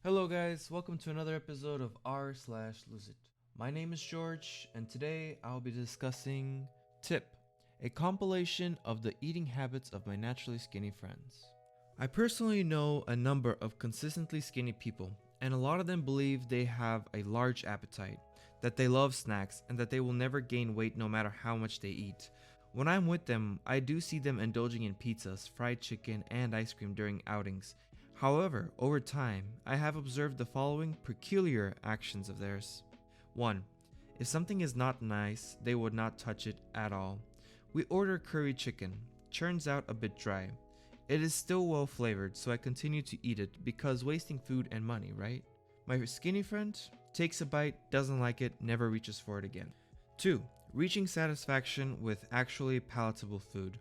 Hello guys, welcome to another episode of r/loseit. My name is George, and today I'll be discussing Tip, a compilation of the eating habits of my naturally skinny friends. I personally know a number of consistently skinny people, and a lot of them believe they have a large appetite, that they love snacks, and that they will never gain weight no matter how much they eat. When I'm with them, I do see them indulging in pizzas, fried chicken, and ice cream during outings. However, over time, I have observed the following peculiar actions of theirs. 1. If something is not nice, they would not touch it at all. We order curry chicken. Turns out a bit dry. It is still well flavored, so I continue to eat it because wasting food and money, right? My skinny friend takes a bite, doesn't like it, never reaches for it again. 2. Reaching satisfaction with actually palatable food.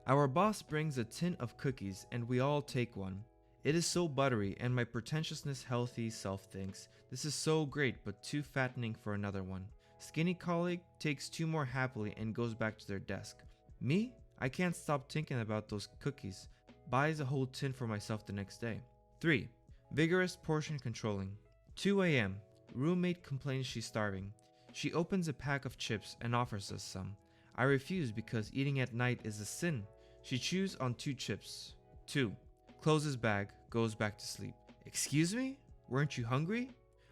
Our boss brings a tin of cookies and we all take one. It is so buttery, and my pretentiousness healthy self thinks, this is so great but too fattening for another one. Skinny colleague takes 2 more happily and goes back to their desk. Me? I can't stop thinking about those cookies. Buys a whole tin for myself the next day. 3. Vigorous portion controlling. 2 a.m. Roommate complains she's starving. She opens a pack of chips and offers us some. I refuse because eating at night is a sin. She chews on 2 chips. 2. Closes bag, goes back to sleep. Excuse me? Weren't you hungry?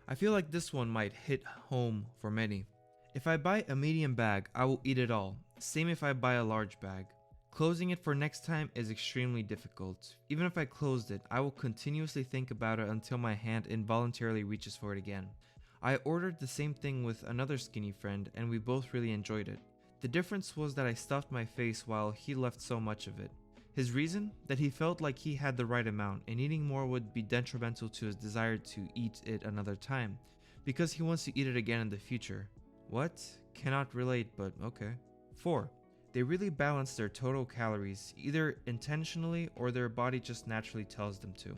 I feel like this one might hit home for many. If I buy a medium bag, I will eat it all. Same if I buy a large bag. Closing it for next time is extremely difficult. Even if I closed it, I will continuously think about it until my hand involuntarily reaches for it again. I ordered the same thing with another skinny friend and we both really enjoyed it. The difference was that I stuffed my face while he left so much of it. His reason? That he felt like he had the right amount and eating more would be detrimental to his desire to eat it another time, because he wants to eat it again in the future. What? Cannot relate, but okay. 4. They really balance their total calories, either intentionally or their body just naturally tells them to.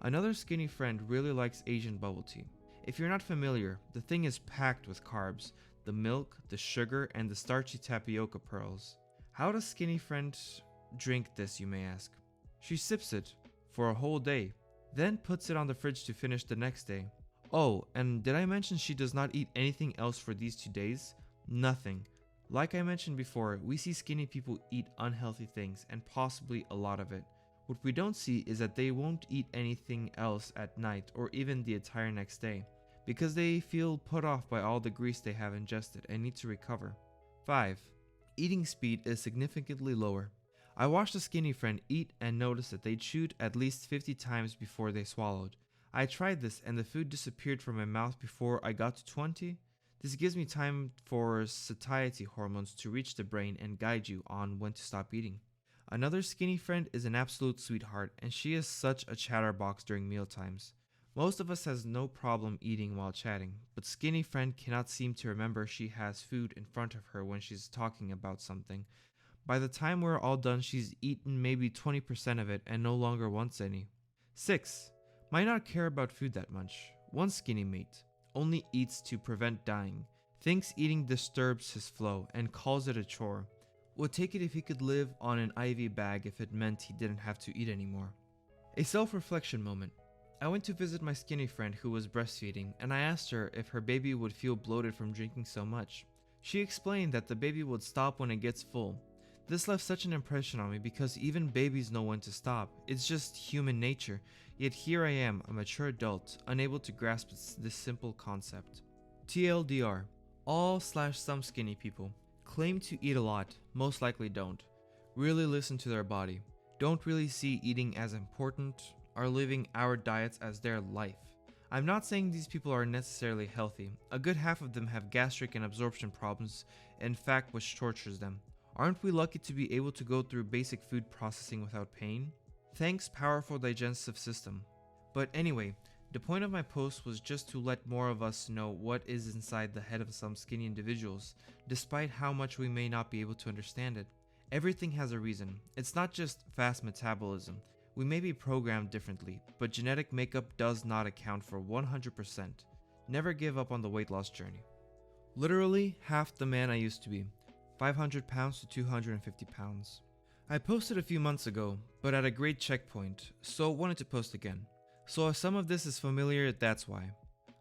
Another skinny friend really likes Asian bubble tea. If you're not familiar, the thing is packed with carbs, the milk, the sugar, and the starchy tapioca pearls. How does skinny friend drink this, you may ask? She sips it for a whole day, then puts it on the fridge to finish the next day. Oh, and did I mention she does not eat anything else for these 2 days? Nothing. Like I mentioned before, we see skinny people eat unhealthy things and possibly a lot of it. What we don't see is that they won't eat anything else at night or even the entire next day, because they feel put off by all the grease they have ingested and need to recover. 5. Eating speed is significantly lower. I watched a skinny friend eat and noticed that they chewed at least 50 times before they swallowed. I tried this and the food disappeared from my mouth before I got to 20. This gives me time for satiety hormones to reach the brain and guide you on when to stop eating. Another skinny friend is an absolute sweetheart, and she is such a chatterbox during meal times. Most of us has no problem eating while chatting, but skinny friend cannot seem to remember she has food in front of her when she's talking about something. By the time we're all done, she's eaten maybe 20% of it and no longer wants any. 6. Might not care about food that much. One skinny mate only eats to prevent dying, thinks eating disturbs his flow, and calls it a chore. Would take it if he could live on an IV bag if it meant he didn't have to eat anymore. A self-reflection moment. I went to visit my skinny friend who was breastfeeding, and I asked her if her baby would feel bloated from drinking so much. She explained that the baby would stop when it gets full. This left such an impression on me because even babies know when to stop. It's just human nature. Yet here I am, a mature adult, unable to grasp this simple concept. TLDR. All/some skinny people claim to eat a lot, most likely don't. Really listen to their body. Don't really see eating as important, are living our diets as their life. I'm not saying these people are necessarily healthy. A good half of them have gastric and absorption problems, in fact which tortures them. Aren't we lucky to be able to go through basic food processing without pain? Thanks, powerful digestive system. But anyway, the point of my post was just to let more of us know what is inside the head of some skinny individuals, despite how much we may not be able to understand it. Everything has a reason. It's not just fast metabolism. We may be programmed differently, but genetic makeup does not account for 100%. Never give up on the weight loss journey. Literally half the man I used to be. 500 pounds to 250 pounds. I posted a few months ago, but at a great checkpoint, so wanted to post again. So if some of this is familiar, that's why.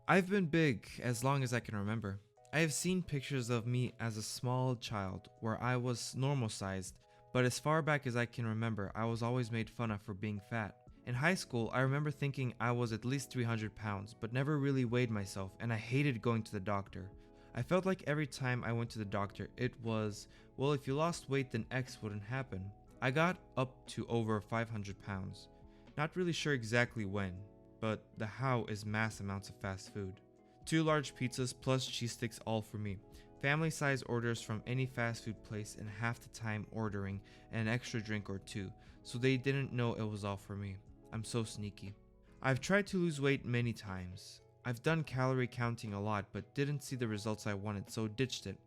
I've been big as long as I can remember. I have seen pictures of me as a small child where I was normal sized, but as far back as I can remember, I was always made fun of for being fat. In high school, I remember thinking I was at least 300 pounds, but never really weighed myself, and I hated going to the doctor. I felt like every time I went to the doctor, it was, well, if you lost weight, then X wouldn't happen. I got up to over 500 pounds. Not really sure exactly when, but the how is mass amounts of fast food. 2 large pizzas plus cheese sticks all for me. Family size orders from any fast food place and half the time ordering an extra drink or two, so they didn't know it was all for me. I'm so sneaky. I've tried to lose weight many times. I've done calorie counting a lot but didn't see the results I wanted, so ditched it.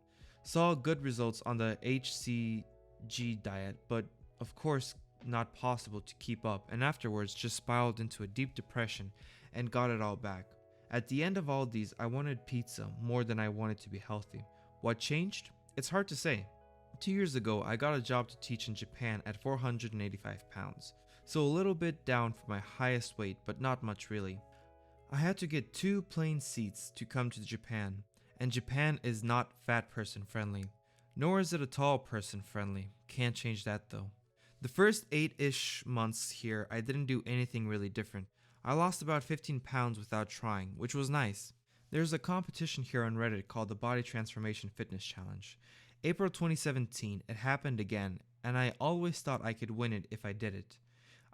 Saw good results on the HCG diet, but of course not possible to keep up, and afterwards just spiraled into a deep depression and got it all back. At the end of all these, I wanted pizza more than I wanted to be healthy. What changed? It's hard to say. 2 years ago, I got a job to teach in Japan at 485 pounds, so a little bit down from my highest weight, but not much really. I had to get 2 plane seats to come to Japan, and Japan is not fat person friendly, nor is it a tall person friendly. Can't change that though. The first 8-ish months here, I didn't do anything really different. I lost about 15 pounds without trying, which was nice. There's a competition here on Reddit called the Body Transformation Fitness Challenge. April 2017, it happened again, and I always thought I could win it if I did it.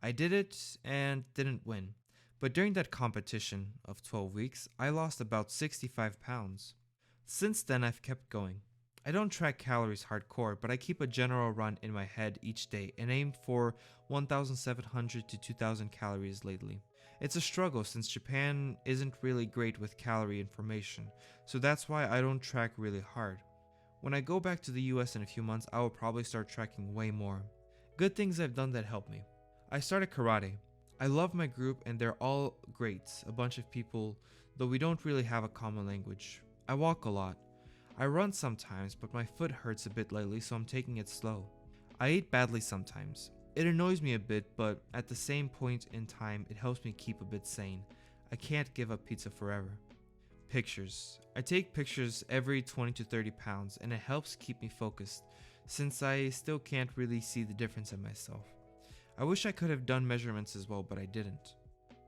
I did it and didn't win. But during that competition of 12 weeks, I lost about 65 pounds. Since then, I've kept going. I don't track calories hardcore, but I keep a general run in my head each day and aim for 1,700 to 2,000 calories lately. It's a struggle since Japan isn't really great with calorie information, so that's why I don't track really hard. When I go back to the US in a few months, I will probably start tracking way more. Good things I've done that help me. I started karate. I love my group and they're all great, a bunch of people, though we don't really have a common language. I walk a lot. I run sometimes, but my foot hurts a bit lately, so I'm taking it slow. I eat badly sometimes. It annoys me a bit, but at the same point in time, it helps me keep a bit sane. I can't give up pizza forever. Pictures. I take pictures every 20 to 30 pounds, and it helps keep me focused, since I still can't really see the difference in myself. I wish I could have done measurements as well, but I didn't.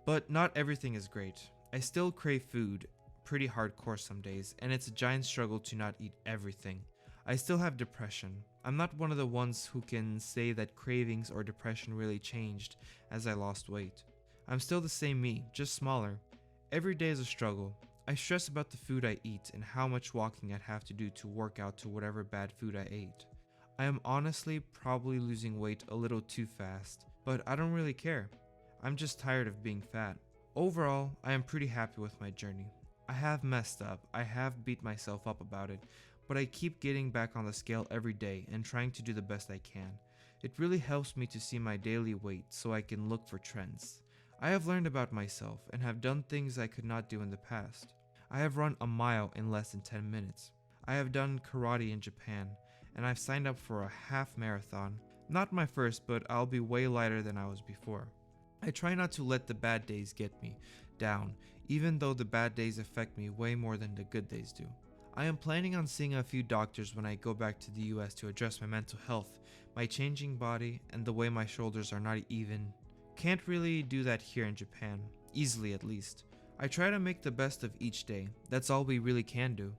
But not everything is great. I still crave food pretty hardcore some days, and it's a giant struggle to not eat everything. I still have depression. I'm not one of the ones who can say that cravings or depression really changed as I lost weight. I'm still the same me, just smaller. Every day is a struggle. I stress about the food I eat and how much walking I'd have to do to work out to whatever bad food I ate. I am honestly probably losing weight a little too fast, but I don't really care. I'm just tired of being fat. Overall, I am pretty happy with my journey. I have messed up, I have beat myself up about it, but I keep getting back on the scale every day and trying to do the best I can. It really helps me to see my daily weight so I can look for trends. I have learned about myself and have done things I could not do in the past. I have run a mile in less than 10 minutes. I have done karate in Japan, and I've signed up for a half marathon. Not my first, but I'll be way lighter than I was before. I try not to let the bad days get me down, even though the bad days affect me way more than the good days do. I am planning on seeing a few doctors when I go back to the US to address my mental health, my changing body, and the way my shoulders are not even. Can't really do that here in Japan, easily at least. I try to make the best of each day. That's all we really can do.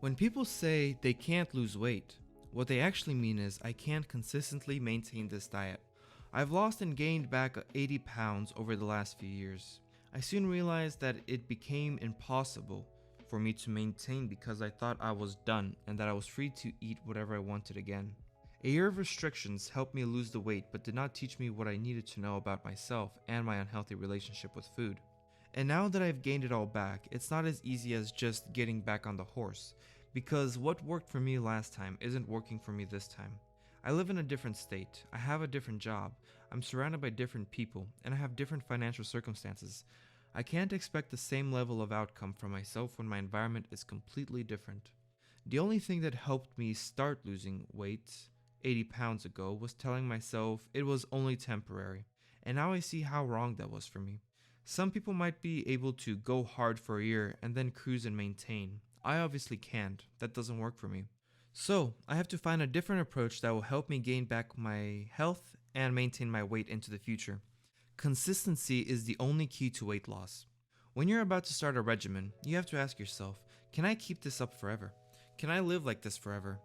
When people say they can't lose weight, what they actually mean is I can't consistently maintain this diet. I've lost and gained back 80 pounds over the last few years. I soon realized that it became impossible for me to maintain because I thought I was done and that I was free to eat whatever I wanted again. A year of restrictions helped me lose the weight but did not teach me what I needed to know about myself and my unhealthy relationship with food. And now that I've gained it all back, it's not as easy as just getting back on the horse, because what worked for me last time isn't working for me this time. I live in a different state, I have a different job, I'm surrounded by different people, and I have different financial circumstances. I can't expect the same level of outcome from myself when my environment is completely different. The only thing that helped me start losing weight 80 pounds ago was telling myself it was only temporary, and now I see how wrong that was for me. Some people might be able to go hard for a year and then cruise and maintain. I obviously can't. That doesn't work for me. So, I have to find a different approach that will help me gain back my health and maintain my weight into the future. Consistency is the only key to weight loss. When you're about to start a regimen, you have to ask yourself, can I keep this up forever? Can I live like this forever?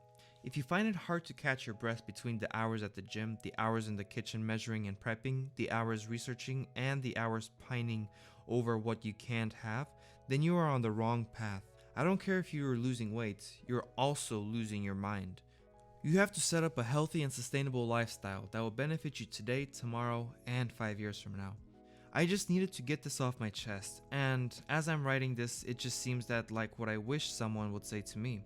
If you find it hard to catch your breath between the hours at the gym, the hours in the kitchen measuring and prepping, the hours researching, and the hours pining over what you can't have, then you are on the wrong path. I don't care if you are losing weight, you're also losing your mind. You have to set up a healthy and sustainable lifestyle that will benefit you today, tomorrow, and 5 years from now. I just needed to get this off my chest, and as I'm writing this, it just seems that like what I wish someone would say to me.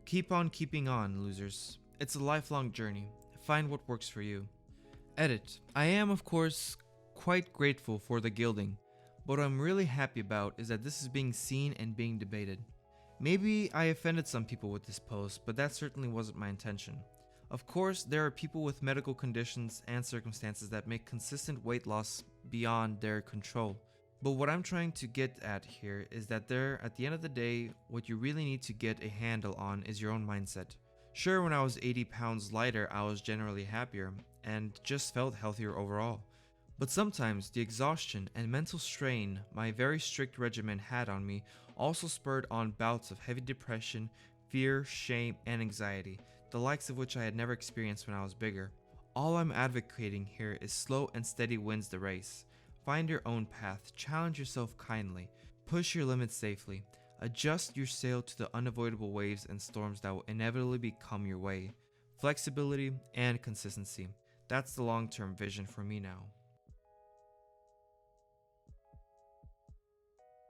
Keep on keeping on, losers. It's a lifelong journey. Find what works for you. Edit. I am, of course, quite grateful for the gilding, but what I'm really happy about is that this is being seen and being debated. Maybe I offended some people with this post, but that certainly wasn't my intention. Of course, there are people with medical conditions and circumstances that make consistent weight loss beyond their control. But what I'm trying to get at here is that at the end of the day, what you really need to get a handle on is your own mindset. Sure, when I was 80 pounds lighter, I was generally happier and just felt healthier overall. But sometimes the exhaustion and mental strain my very strict regimen had on me also spurred on bouts of heavy depression, fear, shame, and anxiety, the likes of which I had never experienced when I was bigger. All I'm advocating here is slow and steady wins the race. Find your own path, challenge yourself kindly, push your limits safely, adjust your sail to the unavoidable waves and storms that will inevitably come your way. Flexibility and consistency. That's the long-term vision for me now.